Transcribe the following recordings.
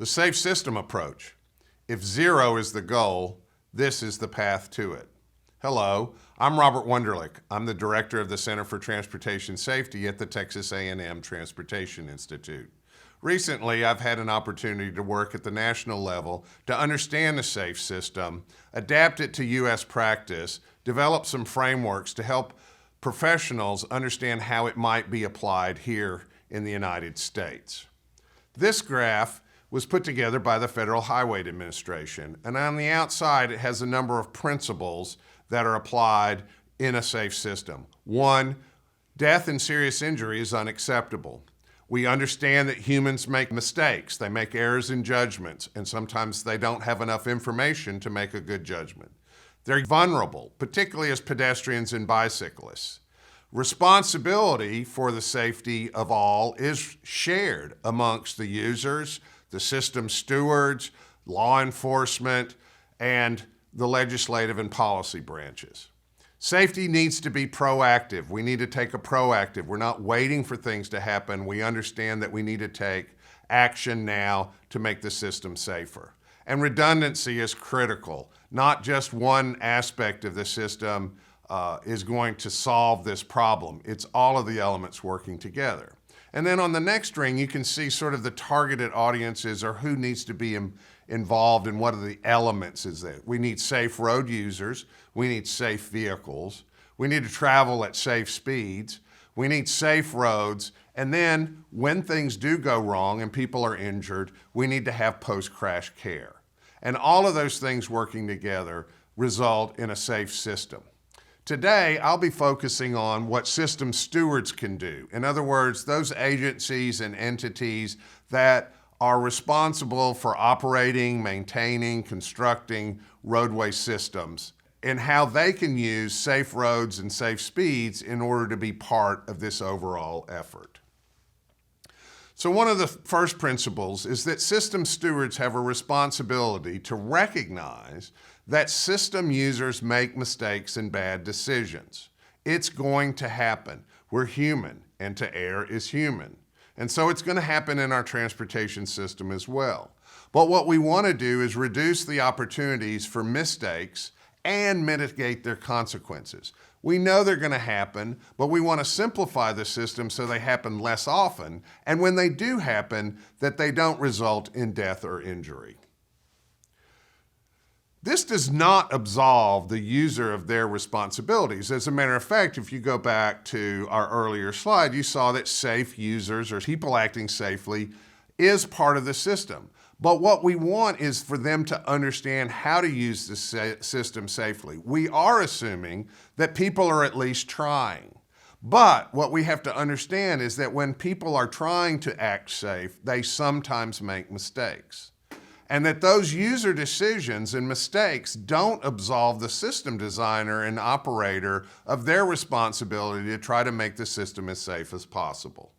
The safe system approach. If zero is the goal, this is the path to it. Hello, I'm Robert Wunderlich. I'm the director of the Center for Transportation Safety at the Texas A&M Transportation Institute. Recently, I've had an opportunity to work at the national level to understand the safe system, adapt it to U.S. practice, develop some frameworks to help professionals understand how it might be applied here in the United States. This graph was put together by the Federal Highway Administration, and on the outside it has a number of principles that are applied in a safe system. 1, death and serious injury is unacceptable. We understand that humans make mistakes, they make errors in judgments, and sometimes they don't have enough information to make a good judgment. They're vulnerable, particularly as pedestrians and bicyclists. Responsibility for the safety of all is shared amongst the users, the system stewards, law enforcement, and the legislative and policy branches. Safety needs to be proactive. We need to take a proactive. We're not waiting for things to happen. We understand that we need to take action now to make the system safer. And redundancy is critical. Not just one aspect of the system is going to solve this problem. It's all of the elements working together. And then on the next ring, you can see sort of the targeted audiences or who needs to be involved and what are the elements is that. We need safe road users. We need safe vehicles. We need to travel at safe speeds. We need safe roads. And then when things do go wrong and people are injured, we need to have post-crash care. And all of those things working together result in a safe system. Today, I'll be focusing on what system stewards can do. In other words, those agencies and entities that are responsible for operating, maintaining, constructing roadway systems, and how they can use safe roads and safe speeds in order to be part of this overall effort. So one of the first principles is that system stewards have a responsibility to recognize that system users make mistakes and bad decisions. It's going to happen. We're human, and to err is human. And so it's going to happen in our transportation system as well. But what we want to do is reduce the opportunities for mistakes and mitigate their consequences. We know they're going to happen, but we want to simplify the system so they happen less often, and when they do happen, that they don't result in death or injury. This does not absolve the user of their responsibilities. As a matter of fact, if you go back to our earlier slide, you saw that safe users or people acting safely is part of the system. But what we want is for them to understand how to use the system safely. We are assuming that people are at least trying. But what we have to understand is that when people are trying to act safe, they sometimes make mistakes. And that those user decisions and mistakes don't absolve the system designer and operator of their responsibility to try to make the system as safe as possible.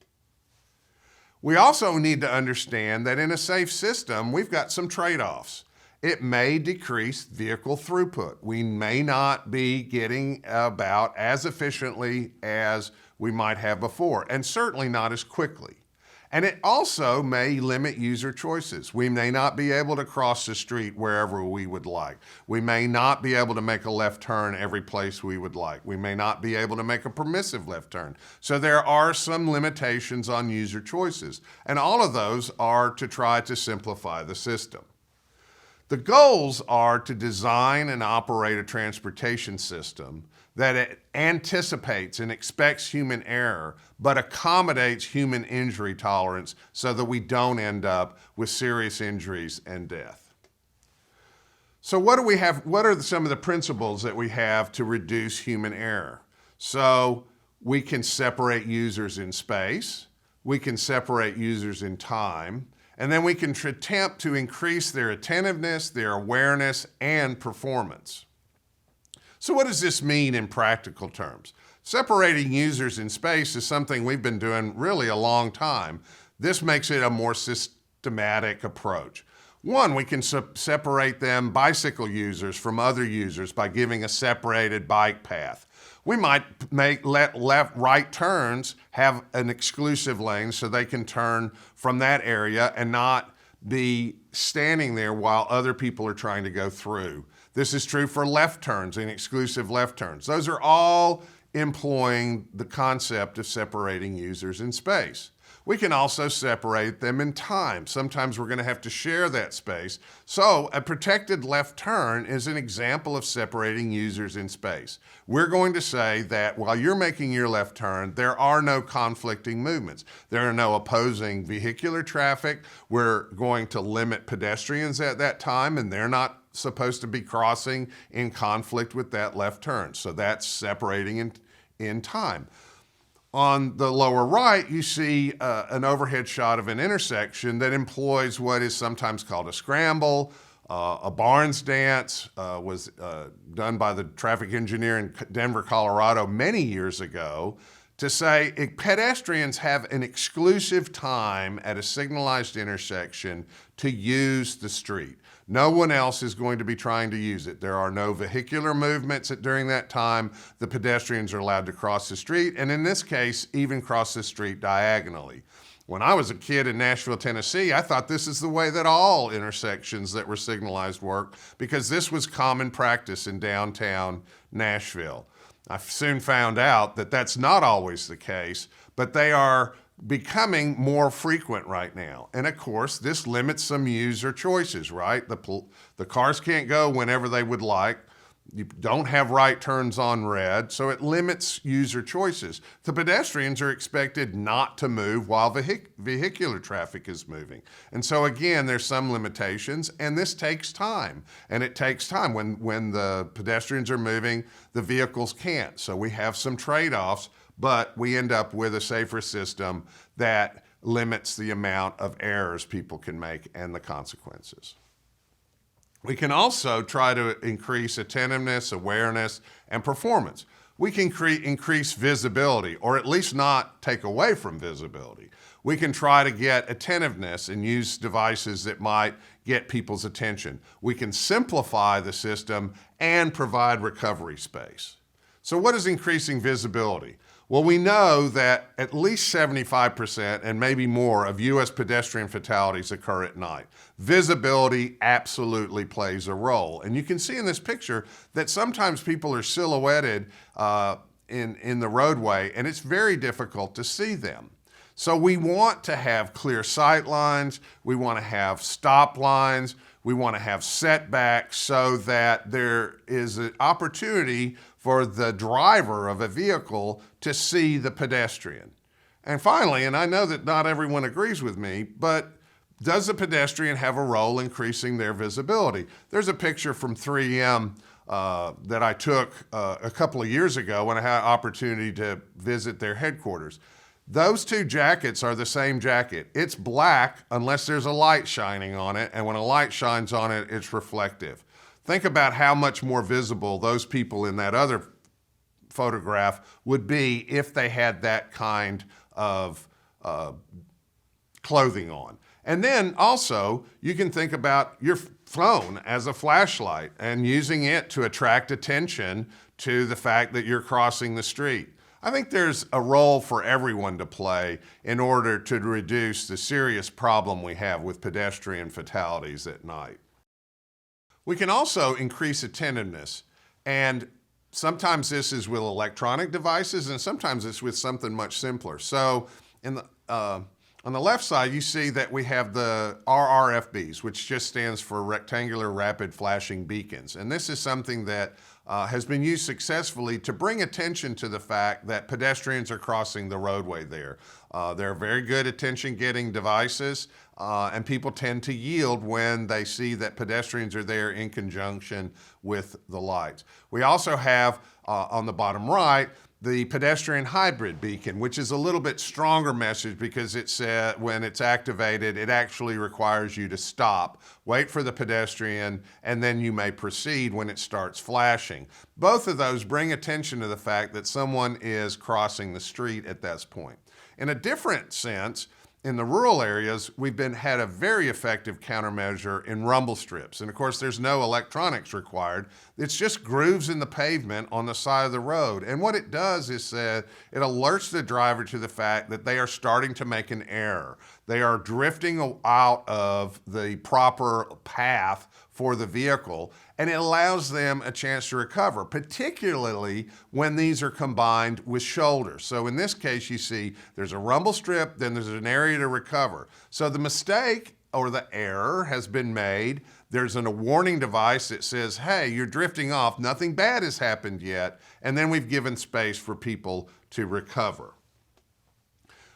We also need to understand that in a safe system, we've got some trade-offs. It may decrease vehicle throughput. We may not be getting about as efficiently as we might have before, and certainly not as quickly. And it also may limit user choices. We may not be able to cross the street wherever we would like. We may not be able to make a left turn every place we would like. We may not be able to make a permissive left turn. So there are some limitations on user choices. And all of those are to try to simplify the system. The goals are to design and operate a transportation system that it anticipates and expects human error, but accommodates human injury tolerance so that we don't end up with serious injuries and death. So what do we have? What are some of the principles that we have to reduce human error? So we can separate users in space, we can separate users in time, and then we can attempt to increase their attentiveness, their awareness, and performance. So what does this mean in practical terms? Separating users in space is something we've been doing really a long time. This makes it a more systematic approach. One, we can separate them, bicycle users, from other users by giving a separated bike path. We might let right turns have an exclusive lane so they can turn from that area and not be standing there while other people are trying to go through. This is true for left turns and exclusive left turns. Those are all employing the concept of separating users in space. We can also separate them in time. Sometimes we're going to have to share that space. So a protected left turn is an example of separating users in space. We're going to say that while you're making your left turn, there are no conflicting movements. There are no opposing vehicular traffic. We're going to limit pedestrians at that time, and they're not supposed to be crossing in conflict with that left turn. So that's separating in time. On the lower right, you see an overhead shot of an intersection that employs what is sometimes called a scramble. A Barnes dance was done by the traffic engineer in Denver, Colorado many years ago to say pedestrians have an exclusive time at a signalized intersection to use the street. No one else is going to be trying to use it. There are no vehicular movements during that time. The pedestrians are allowed to cross the street, and in this case, even cross the street diagonally. When I was a kid in Nashville, Tennessee, I thought this is the way that all intersections that were signalized work, because this was common practice in downtown Nashville. I soon found out that that's not always the case, but they are becoming more frequent right now. And of course, this limits some user choices, right? The cars can't go whenever they would like. You don't have right turns on red, so it limits user choices. The pedestrians are expected not to move while vehicular traffic is moving. And so again, there's some limitations, and this takes time. And it takes time. When the pedestrians are moving, the vehicles can't. So we have some trade-offs, but we end up with a safer system that limits the amount of errors people can make and the consequences. We can also try to increase attentiveness, awareness, and performance. We can increase visibility, or at least not take away from visibility. We can try to get attentiveness and use devices that might get people's attention. We can simplify the system and provide recovery space. So what is increasing visibility? Well, we know that at least 75% and maybe more of U.S. pedestrian fatalities occur at night. Visibility absolutely plays a role. And you can see in this picture that sometimes people are silhouetted in the roadway, and it's very difficult to see them. So we want to have clear sight lines, we want to have stop lines, we want to have setbacks so that there is an opportunity for the driver of a vehicle to see the pedestrian. And finally, and I know that not everyone agrees with me, but does the pedestrian have a role increasing their visibility? There's a picture from 3M that I took a couple of years ago when I had an opportunity to visit their headquarters. Those two jackets are the same jacket. It's black unless there's a light shining on it, and when a light shines on it, it's reflective. Think about how much more visible those people in that other photograph would be if they had that kind of clothing on. And then also, you can think about your phone as a flashlight and using it to attract attention to the fact that you're crossing the street. I think there's a role for everyone to play in order to reduce the serious problem we have with pedestrian fatalities at night. We can also increase attentiveness, and sometimes this is with electronic devices, and sometimes it's with something much simpler. So on the left side, you see that we have the RRFBs, which just stands for Rectangular Rapid Flashing Beacons. And this is something that has been used successfully to bring attention to the fact that pedestrians are crossing the roadway there. They're very good attention-getting devices, and people tend to yield when they see that pedestrians are there in conjunction with the lights. We also have, on the bottom right, the pedestrian hybrid beacon, which is a little bit stronger message because it said when it's activated, it actually requires you to stop, wait for the pedestrian, and then you may proceed when it starts flashing. Both of those bring attention to the fact that someone is crossing the street at that point. In a different sense, in the rural areas, we've had a very effective countermeasure in rumble strips. And of course, there's no electronics required. It's just grooves in the pavement on the side of the road. And what it does is it alerts the driver to the fact that they are starting to make an error, They are drifting out of the proper path for the vehicle, and it allows them a chance to recover, particularly when these are combined with shoulders. So in this case, you see there's a rumble strip, then there's an area to recover. So the mistake or the error has been made. There's a warning device that says, hey, you're drifting off, nothing bad has happened yet, and then we've given space for people to recover.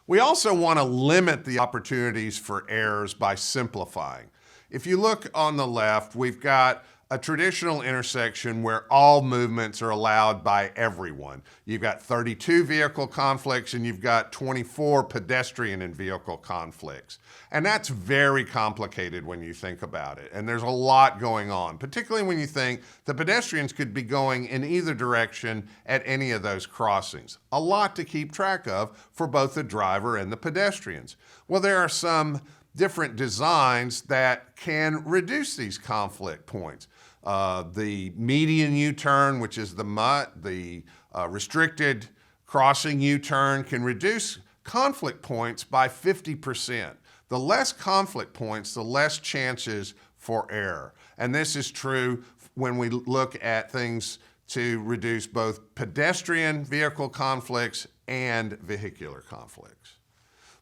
We also want to limit the opportunities for errors by simplifying. If you look on the left, we've got a traditional intersection where all movements are allowed by everyone. You've got 32 vehicle conflicts and you've got 24 pedestrian and vehicle conflicts. And that's very complicated when you think about it. And there's a lot going on, particularly when you think the pedestrians could be going in either direction at any of those crossings. A lot to keep track of for both the driver and the pedestrians. Well, there are some different designs that can reduce these conflict points. The median U-turn, which is the MUT, the restricted crossing U-turn, can reduce conflict points by 50%. The less conflict points, the less chances for error. And this is true when we look at things to reduce both pedestrian vehicle conflicts and vehicular conflicts.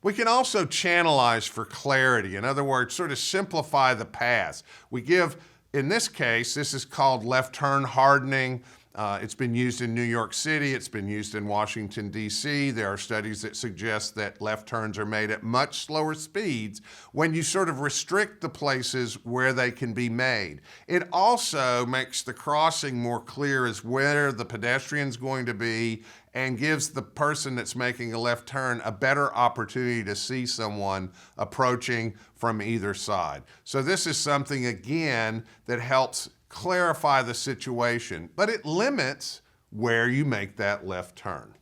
We can also channelize for clarity. In other words, sort of simplify the paths. We give, in this case, this is called left turn hardening. It's been used in New York City. It's been used in Washington, D.C. There are studies that suggest that left turns are made at much slower speeds when you sort of restrict the places where they can be made. It also makes the crossing more clear as where the pedestrian's going to be and gives the person that's making a left turn a better opportunity to see someone approaching from either side. So this is something, again, that helps clarify the situation, but it limits where you make that left turn.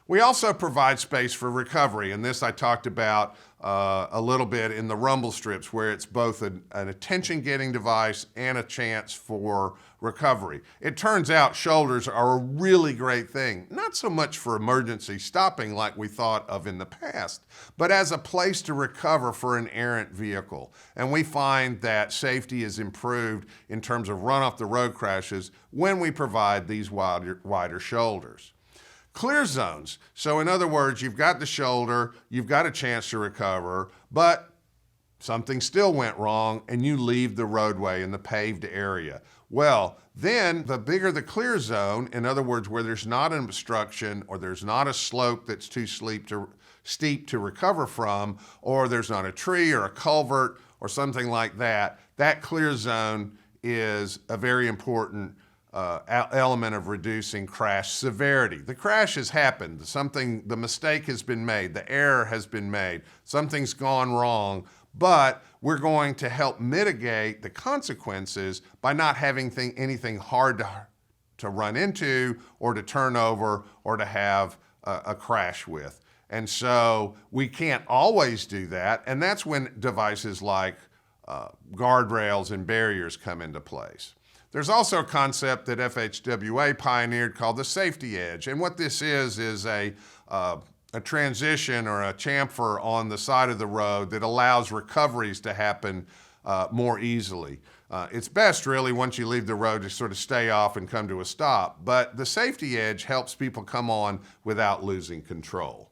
We also provide space for recovery, and this I talked about a little bit in the rumble strips, where it's both an attention-getting device and a chance for recovery. It turns out shoulders are a really great thing, not so much for emergency stopping like we thought of in the past, but as a place to recover for an errant vehicle. And we find that safety is improved in terms of run-off-the-road crashes when we provide these wider shoulders. Clear zones. So in other words, you've got the shoulder, you've got a chance to recover, but something still went wrong and you leave the roadway in the paved area. Well, then the bigger the clear zone, in other words, where there's not an obstruction or there's not a slope that's too steep to recover from, or there's not a tree or a culvert or something like that, that clear zone is a very important element of reducing crash severity. The crash has happened, the mistake has been made, the error has been made, something's gone wrong, but we're going to help mitigate the consequences by not having anything hard to run into or to turn over or to have a crash with. And so we can't always do that, and that's when devices like guardrails and barriers come into place. There's also a concept that FHWA pioneered called the safety edge. And what this is a transition or a chamfer on the side of the road that allows recoveries to happen more easily. It's best really once you leave the road to sort of stay off and come to a stop, but the safety edge helps people come on without losing control.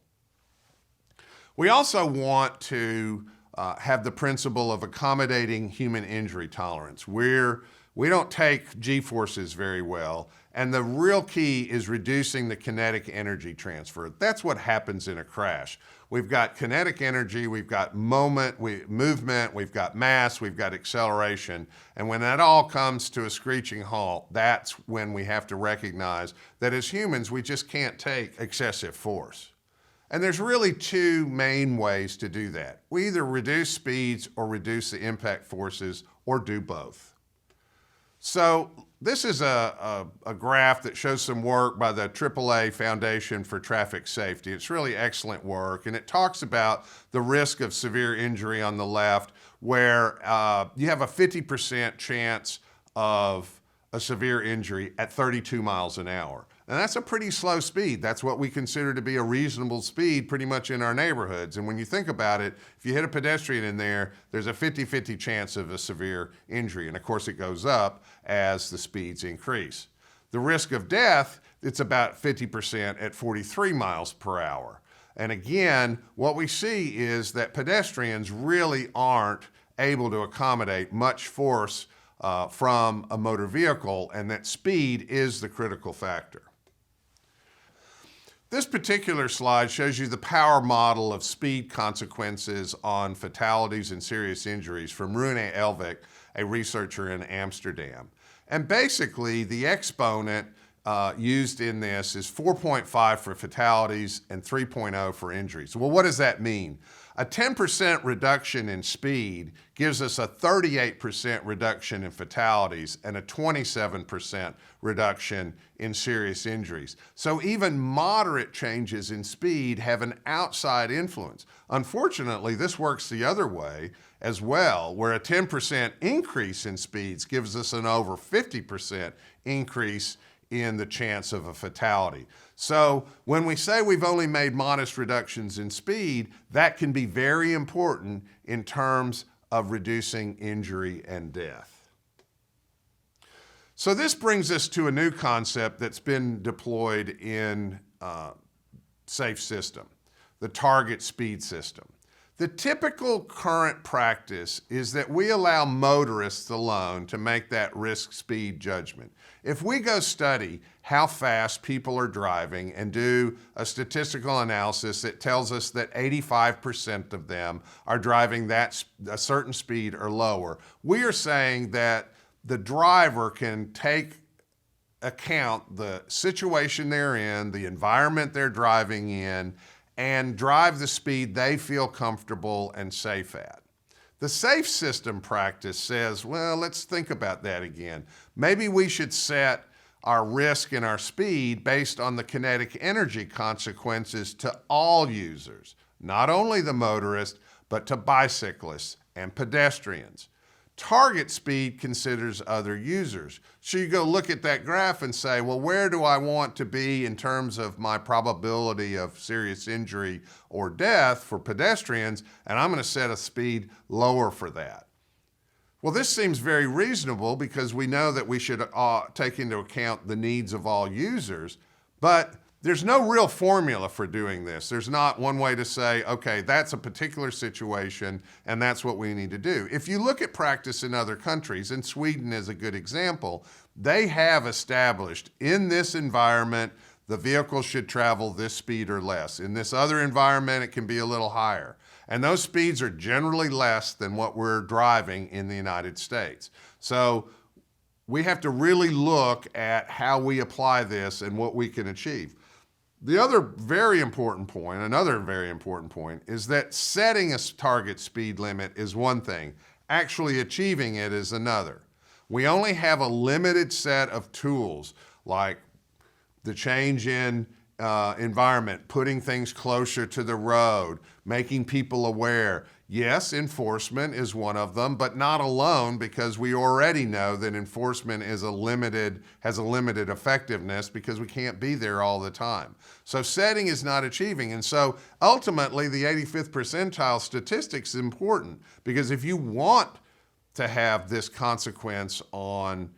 We also want to have the principle of accommodating human injury tolerance. We don't take G-forces very well, and the real key is reducing the kinetic energy transfer. That's what happens in a crash. We've got kinetic energy, we've got movement, we've got mass, we've got acceleration, and when that all comes to a screeching halt, that's when we have to recognize that as humans, we just can't take excessive force. And there's really two main ways to do that. We either reduce speeds or reduce the impact forces, or do both. So this is a graph that shows some work by the AAA Foundation for Traffic Safety. It's really excellent work, and it talks about the risk of severe injury on the left, where you have a 50% chance of a severe injury at 32 miles an hour. And that's a pretty slow speed. That's what we consider to be a reasonable speed pretty much in our neighborhoods. And when you think about it, if you hit a pedestrian in there, there's a 50-50 chance of a severe injury. And of course, it goes up as the speeds increase. The risk of death, it's about 50% at 43 miles per hour. And again, what we see is that pedestrians really aren't able to accommodate much force from a motor vehicle, and that speed is the critical factor. This particular slide shows you the power model of speed consequences on fatalities and serious injuries from Rune Elvik, a researcher in Amsterdam. And basically, the exponent used in this is 4.5 for fatalities and 3.0 for injuries. Well, what does that mean? A 10% reduction in speed gives us a 38% reduction in fatalities and a 27% reduction in serious injuries. So even moderate changes in speed have an outside influence. Unfortunately, this works the other way as well, where a 10% increase in speeds gives us an over 50% increase in the chance of a fatality. So when we say we've only made modest reductions in speed, that can be very important in terms of reducing injury and death. So this brings us to a new concept that's been deployed in safe system, the target speed system. The typical current practice is that we allow motorists alone to make that risk-speed judgment. If we go study how fast people are driving and do a statistical analysis that tells us that 85% of them are driving at a certain speed or lower, we are saying that the driver can take account the situation they're in, the environment they're driving in, and drive the speed they feel comfortable and safe at. The safe system practice says, well, let's think about that again. Maybe we should set our risk and our speed based on the kinetic energy consequences to all users, not only the motorist, but to bicyclists and pedestrians. Target speed considers other users. So you go look at that graph and say, well, where do I want to be in terms of my probability of serious injury or death for pedestrians? And I'm going to set a speed lower for that. Well, this seems very reasonable because we know that we should take into account the needs of all users, but there's no real formula for doing this. There's not one way to say, okay, that's a particular situation and that's what we need to do. If you look at practice in other countries, and Sweden is a good example, they have established in this environment, the vehicle should travel this speed or less. In this other environment, it can be a little higher. And those speeds are generally less than what we're driving in the United States. So we have to really look at how we apply this and what we can achieve. The other very important point, another very important point, is that setting a target speed limit is one thing. Actually achieving it is another. We only have a limited set of tools like the change in environment, putting things closer to the road, making people aware. Yes, enforcement is one of them, but not alone, because we already know that enforcement has a limited effectiveness because we can't be there all the time. So setting is not achieving. And so ultimately the 85th percentile statistics is important, because if you want to have this consequence on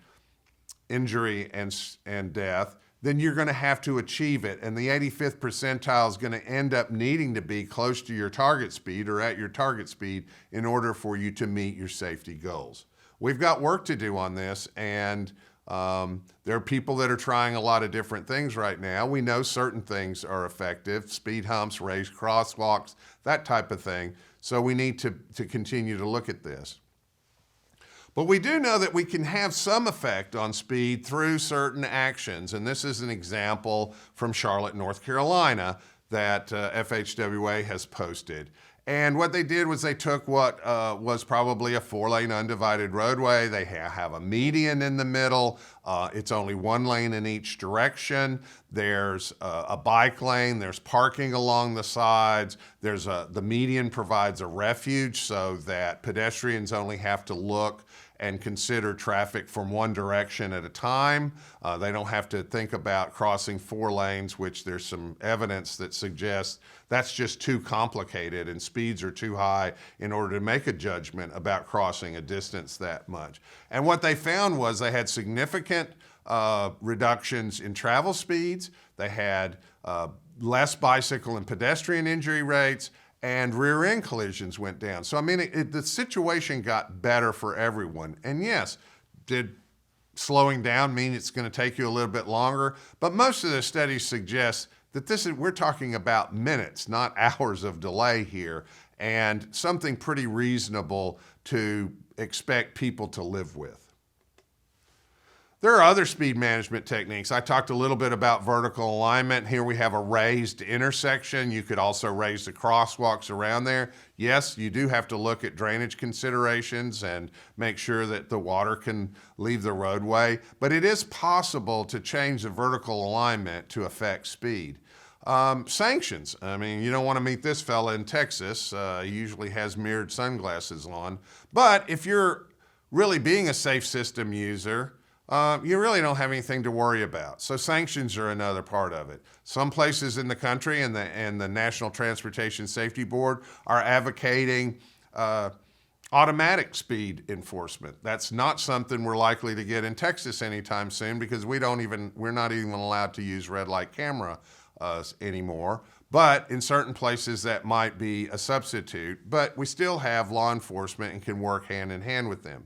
injury and death, then you're going to have to achieve it. And the 85th percentile is going to end up needing to be close to your target speed or at your target speed in order for you to meet your safety goals. We've got work to do on this, and there are people that are trying a lot of different things right now. We know certain things are effective, speed humps, raised crosswalks, that type of thing. So we need to continue to look at this. But we do know that we can have some effect on speed through certain actions. And this is an example from Charlotte, North Carolina that FHWA has posted. And what they did was they took what was probably a 4-lane undivided roadway. They have a median in the middle. It's only 1 lane in each direction. There's a bike lane, there's parking along the sides, the median provides a refuge so that pedestrians only have to look and consider traffic from one direction at a time. They don't have to think about crossing 4 lanes, which there's some evidence that suggests that's just too complicated and speeds are too high in order to make a judgment about crossing a distance that much. And what they found was they had significant reductions in travel speeds. They had less bicycle and pedestrian injury rates, and rear end collisions went down. So, I mean, the situation got better for everyone. And yes, did slowing down mean it's going to take you a little bit longer? But most of the studies suggest that we're talking about minutes, not hours of delay here, and something pretty reasonable to expect people to live with. There are other speed management techniques. I talked a little bit about vertical alignment. Here we have a raised intersection. You could also raise the crosswalks around there. Yes, you do have to look at drainage considerations and make sure that the water can leave the roadway, but it is possible to change the vertical alignment to affect speed. Sanctions. I mean, you don't want to meet this fella in Texas. He usually has mirrored sunglasses on. But if you're really being a safe system user, you really don't have anything to worry about. So sanctions are another part of it. Some places in the country and the National Transportation Safety Board are advocating automatic speed enforcement. That's not something we're likely to get in Texas anytime soon because we're not even allowed to use red light camera anymore. But in certain places that might be a substitute, but we still have law enforcement and can work hand in hand with them.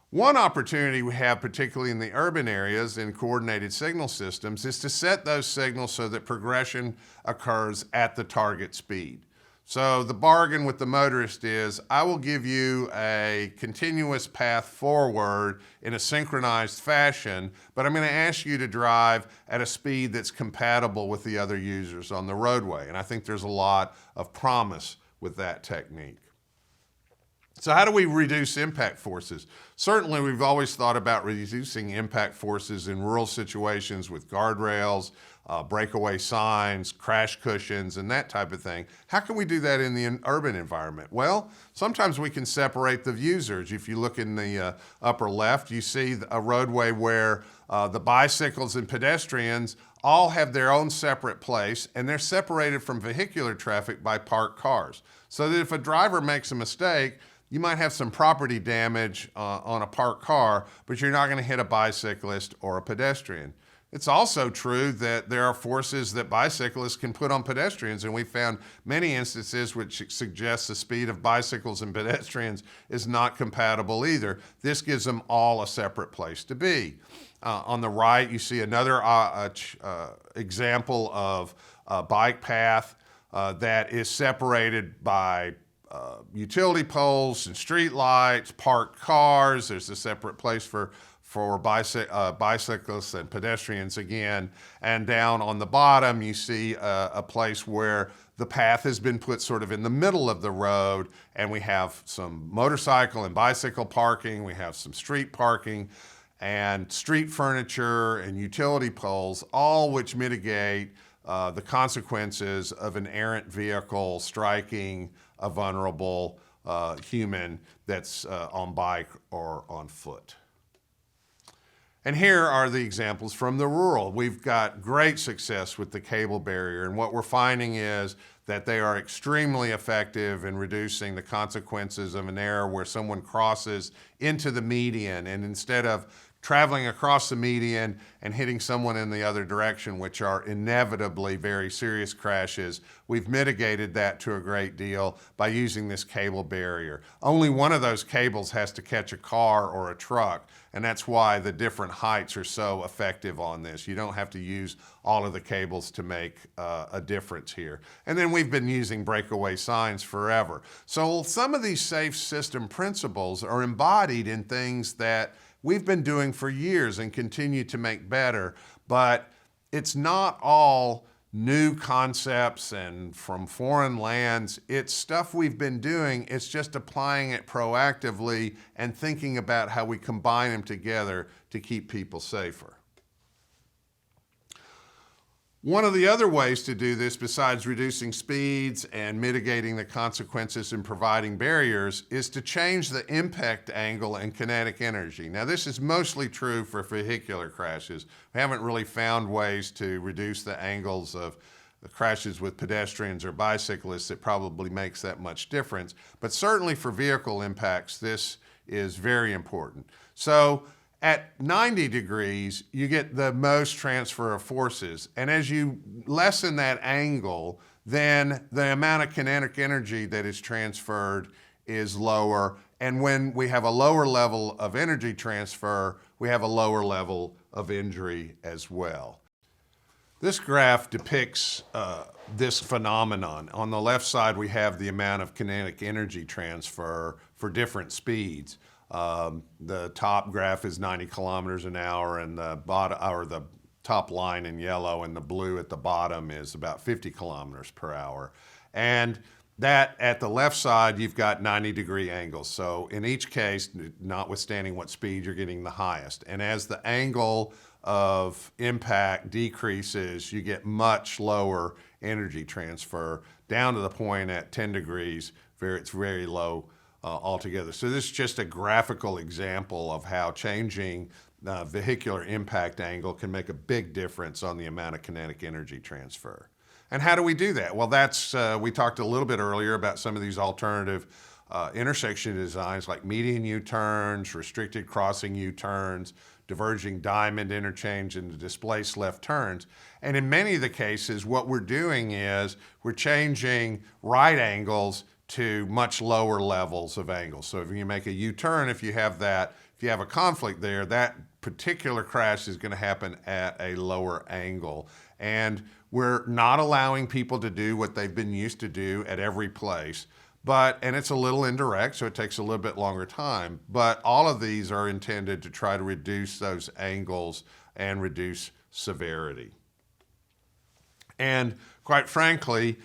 One opportunity we have, particularly in the urban areas in coordinated signal systems, is to set those signals so that progression occurs at the target speed. So the bargain with the motorist is, I will give you a continuous path forward in a synchronized fashion, but I'm going to ask you to drive at a speed that's compatible with the other users on the roadway. And I think there's a lot of promise with that technique. So how do we reduce impact forces? Certainly, we've always thought about reducing impact forces in rural situations with guardrails, breakaway signs, crash cushions, and that type of thing. How can we do that in the urban environment? Well, sometimes we can separate the users. If you look in the upper left, you see a roadway where the bicycles and pedestrians all have their own separate place, and they're separated from vehicular traffic by parked cars. So that if a driver makes a mistake, you might have some property damage on a parked car, but you're not going to hit a bicyclist or a pedestrian. It's also true that there are forces that bicyclists can put on pedestrians, and we found many instances which suggest the speed of bicycles and pedestrians is not compatible either. This gives them all a separate place to be. On the right, you see another example of a bike path that is separated by utility poles and street lights, parked cars. There's a separate place for bicyclists and pedestrians again. And down on the bottom, you see a place where the path has been put sort of in the middle of the road, and we have some motorcycle and bicycle parking, we have some street parking, and street furniture and utility poles, all which mitigate the consequences of an errant vehicle striking a vulnerable human that's on bike or on foot. And here are the examples from the rural. We've got great success with the cable barrier, and what we're finding is that they are extremely effective in reducing the consequences of an error where someone crosses into the median, and instead of traveling across the median and hitting someone in the other direction, which are inevitably very serious crashes, we've mitigated that to a great deal by using this cable barrier. Only one of those cables has to catch a car or a truck, and that's why the different heights are so effective on this. You don't have to use all of the cables to make a difference here. And then we've been using breakaway signs forever. So some of these safe system principles are embodied in things that we've been doing for years and continue to make better, but it's not all new concepts and from foreign lands. It's stuff we've been doing. It's just applying it proactively and thinking about how we combine them together to keep people safer. One of the other ways to do this, besides reducing speeds and mitigating the consequences and providing barriers, is to change the impact angle and kinetic energy. Now, this is mostly true for vehicular crashes. We haven't really found ways to reduce the angles of the crashes with pedestrians or bicyclists that probably makes that much difference. But certainly for vehicle impacts, this is very important. So at 90 degrees, you get the most transfer of forces. And as you lessen that angle, then the amount of kinetic energy that is transferred is lower. And when we have a lower level of energy transfer, we have a lower level of injury as well. This graph depicts this phenomenon. On the left side, we have the amount of kinetic energy transfer for different speeds. The top graph is 90 kilometers an hour, and the bottom, or the top line in yellow, and the blue at the bottom is about 50 kilometers per hour. And that at the left side, you've got 90-degree angles. So in each case, notwithstanding what speed, you're getting the highest. And as the angle of impact decreases, you get much lower energy transfer down to the point at 10 degrees where it's very low altogether. So this is just a graphical example of how changing vehicular impact angle can make a big difference on the amount of kinetic energy transfer. And how do we do that? Well, that's we talked a little bit earlier about some of these alternative intersection designs like median U-turns, restricted crossing U-turns, diverging diamond interchange, and displaced left turns. And in many of the cases, what we're doing is we're changing right angles to much lower levels of angles. So if you make a U-turn, if you have a conflict there, that particular crash is going to happen at a lower angle. And we're not allowing people to do what they've been used to do at every place. And it's a little indirect, so it takes a little bit longer time. But all of these are intended to try to reduce those angles and reduce severity. And quite frankly,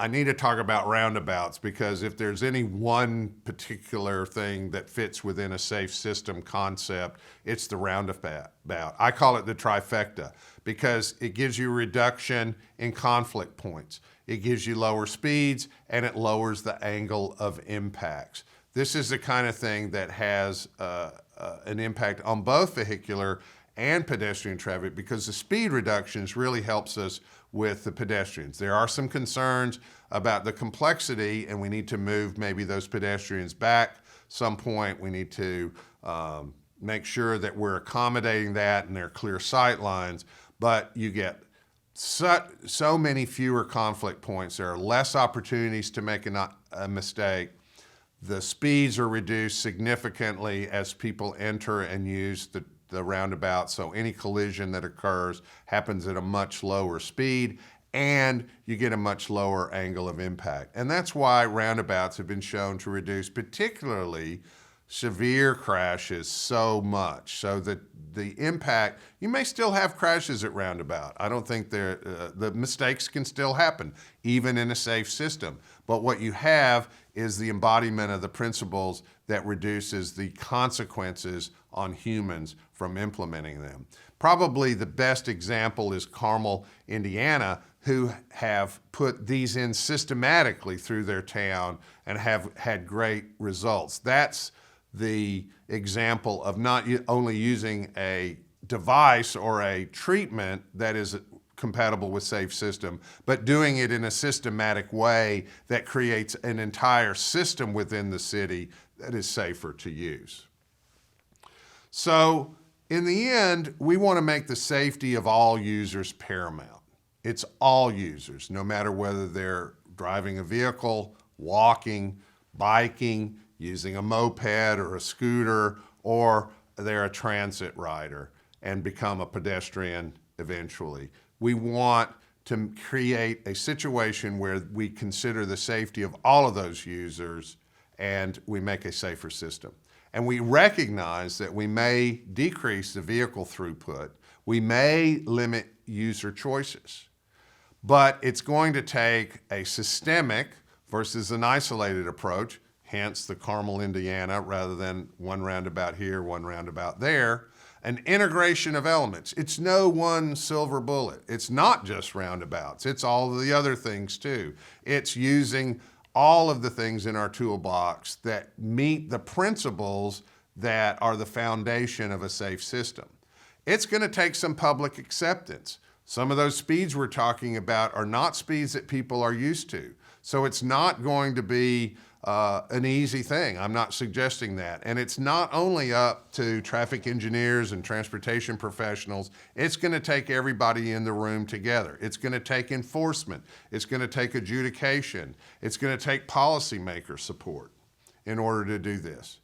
I need to talk about roundabouts, because if there's any one particular thing that fits within a safe system concept, it's the roundabout. I call it the trifecta because it gives you a reduction in conflict points. It gives you lower speeds, and it lowers the angle of impacts. This is the kind of thing that has an impact on both vehicular and pedestrian traffic, because the speed reductions really helps us with the pedestrians. There are some concerns about the complexity, and we need to move maybe those pedestrians back some point. We need to make sure that we're accommodating that and there are clear sight lines, but you get so many fewer conflict points. There are less opportunities to make a mistake. The speeds are reduced significantly as people enter and use the roundabout, so any collision that occurs happens at a much lower speed, and you get a much lower angle of impact. And that's why roundabouts have been shown to reduce particularly severe crashes so much, so that the impact, you may still have crashes at roundabout. I don't think the mistakes can still happen, even in a safe system. But what you have is the embodiment of the principles that reduces the consequences on humans from implementing them. Probably the best example is Carmel, Indiana, who have put these in systematically through their town and have had great results. That's the example of not only using a device or a treatment that is compatible with safe system, but doing it in a systematic way that creates an entire system within the city that is safer to use. So in the end, we want to make the safety of all users paramount. It's all users, no matter whether they're driving a vehicle, walking, biking, using a moped or a scooter, or they're a transit rider and become a pedestrian eventually. We want to create a situation where we consider the safety of all of those users and we make a safer system. And we recognize that we may decrease the vehicle throughput, we may limit user choices, but it's going to take a systemic versus an isolated approach, hence the Carmel, Indiana, rather than one roundabout here, one roundabout there. an integration of elements. It's no one silver bullet. It's not just roundabouts. It's all the other things too. It's using all of the things in our toolbox that meet the principles that are the foundation of a safe system. It's going to take some public acceptance. Some of those speeds we're talking about are not speeds that people are used to. So it's not going to be an easy thing. I'm not suggesting that. And it's not only up to traffic engineers and transportation professionals. It's going to take everybody in the room together. It's going to take enforcement. It's going to take adjudication. It's going to take policymaker support in order to do this.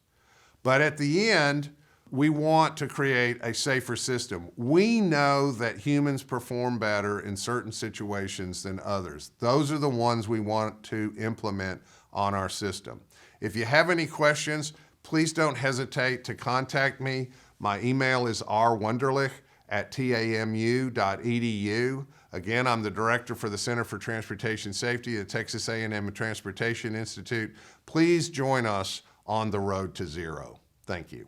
But at the end, we want to create a safer system. We know that humans perform better in certain situations than others. Those are the ones we want to implement on our system. If you have any questions, please don't hesitate to contact me. My email is rwunderlich@tamu.edu. Again, I'm the director for the Center for Transportation Safety at Texas A&M Transportation Institute. Please join us on the road to zero. Thank you.